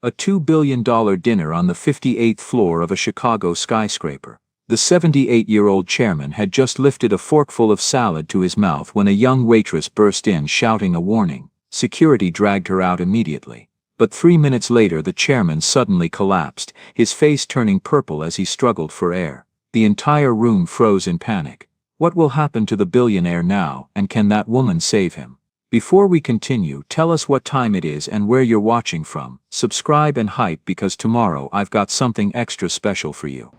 A $2 billion dinner on the 58th floor of a Chicago skyscraper. The 78-year-old chairman had just lifted a forkful of salad to his mouth when a young waitress burst in shouting a warning. Security dragged her out immediately. But 3 minutes later the chairman suddenly collapsed, his face turning purple as he struggled for air. The entire room froze in panic. What will happen to the billionaire now, and can that woman save him? Before we continue, tell us what time it is and where you're watching from. Subscribe and hype because tomorrow I've got something extra special for you.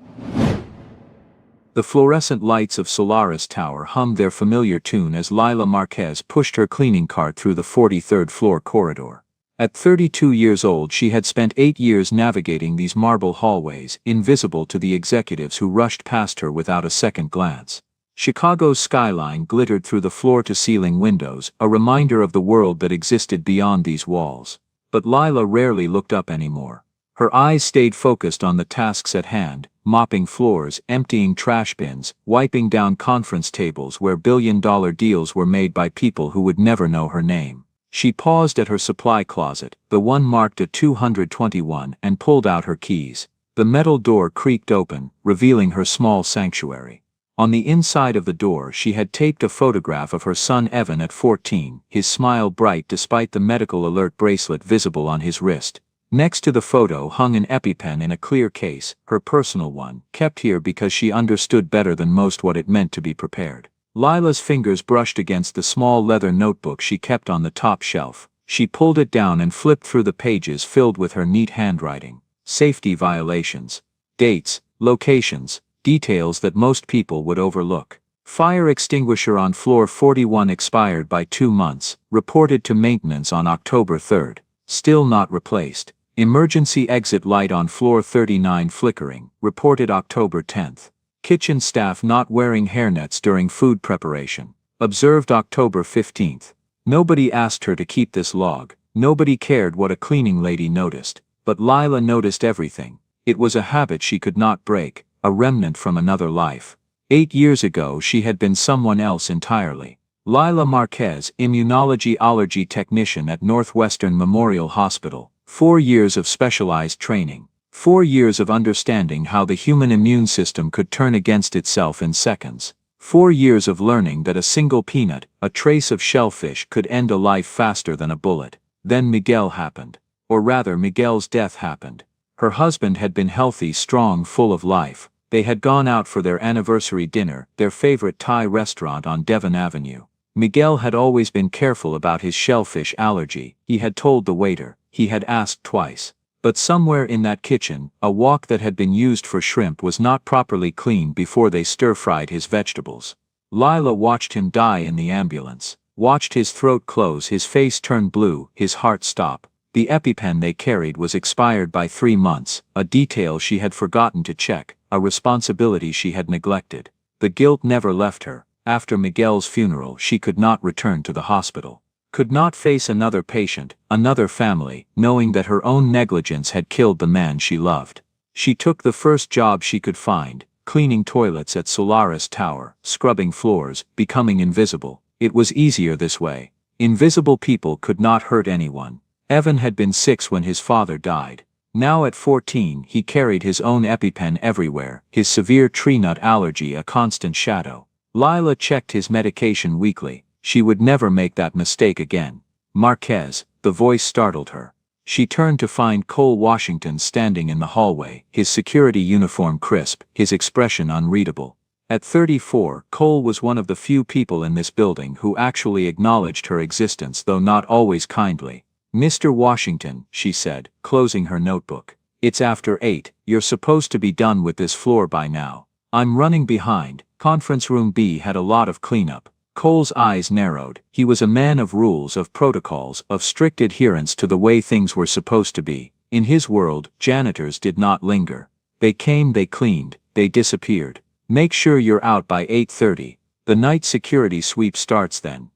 The fluorescent lights of Solaris Tower hummed their familiar tune as Lila Marquez pushed her cleaning cart through the 43rd floor corridor. At 32 years old, she had spent 8 years navigating these marble hallways, invisible to the executives who rushed past her without a second glance. Chicago's skyline glittered through the floor-to-ceiling windows, a reminder of the world that existed beyond these walls. But Lila rarely looked up anymore. Her eyes stayed focused on the tasks at hand, mopping floors, emptying trash bins, wiping down conference tables where billion-dollar deals were made by people who would never know her name. She paused at her supply closet, the one marked at 221, and pulled out her keys. The metal door creaked open, revealing her small sanctuary. On the inside of the door she had taped a photograph of her son Evan at 14, his smile bright despite the medical alert bracelet visible on his wrist. Next to the photo hung an EpiPen in a clear case, her personal one, kept here because she understood better than most what it meant to be prepared. Lila's fingers brushed against the small leather notebook she kept on the top shelf. She pulled it down and flipped through the pages filled with her neat handwriting. Safety violations. Dates, locations, details that most people would overlook. Fire extinguisher on floor 41 expired by 2 months, reported to maintenance on October 3rd. Still not replaced. Emergency exit light on floor 39 flickering, reported October 10th. Kitchen staff not wearing hairnets during food preparation, observed October 15th. Nobody asked her to keep this log, nobody cared what a cleaning lady noticed, but Lila noticed everything. It was a habit she could not break, a remnant from another life. 8 years ago she had been someone else entirely. Lila Marquez, immunology allergy technician at Northwestern Memorial Hospital. 4 years of specialized training. 4 years of understanding how the human immune system could turn against itself in seconds. 4 years of learning that a single peanut, a trace of shellfish, could end a life faster than a bullet. Then Miguel happened. Or rather, Miguel's death happened. Her husband had been healthy, strong, full of life. They had gone out for their anniversary dinner, their favorite Thai restaurant on Devon Avenue. Miguel had always been careful about his shellfish allergy. He had told the waiter. He had asked twice. But somewhere in that kitchen, a wok that had been used for shrimp was not properly cleaned before they stir-fried his vegetables. Lila watched him die in the ambulance, watched his throat close, his face turn blue, his heart stop. The EpiPen they carried was expired by 3 months, a detail she had forgotten to check, a responsibility she had neglected. The guilt never left her. After Miguel's funeral she could not return to the hospital. Could not face another patient, another family, knowing that her own negligence had killed the man she loved. She took the first job she could find, cleaning toilets at Solaris Tower, scrubbing floors, becoming invisible. It was easier this way. Invisible people could not hurt anyone. Evan had been 6 when his father died. Now at 14 he carried his own EpiPen everywhere, his severe tree nut allergy a constant shadow. Lila checked his medication weekly. She would never make that mistake again. Marquez, the voice startled her. She turned to find Cole Washington standing in the hallway, his security uniform crisp, his expression unreadable. At 34, Cole was one of the few people in this building who actually acknowledged her existence, though not always kindly. "Mr. Washington," she said, closing her notebook. "It's after 8, you're supposed to be done with this floor by now. I'm running behind." Conference room B had a lot of cleanup. Cole's eyes narrowed. He was a man of rules, of protocols, of strict adherence to the way things were supposed to be. In his world, janitors did not linger. They came, they cleaned, they disappeared. "Make sure you're out by 8:30. The night security sweep starts then."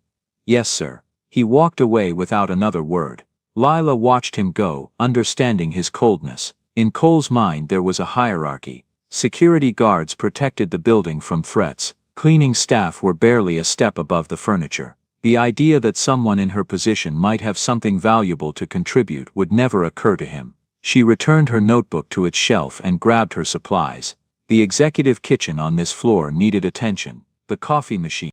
"Yes, sir." He walked away without another word. Lila watched him go, understanding his coldness. In Cole's mind there was a hierarchy. Security guards protected the building from threats. Cleaning staff were barely a step above the furniture. The idea that someone in her position might have something valuable to contribute would never occur to him. She returned her notebook to its shelf and grabbed her supplies. The executive kitchen on this floor needed attention. The coffee machine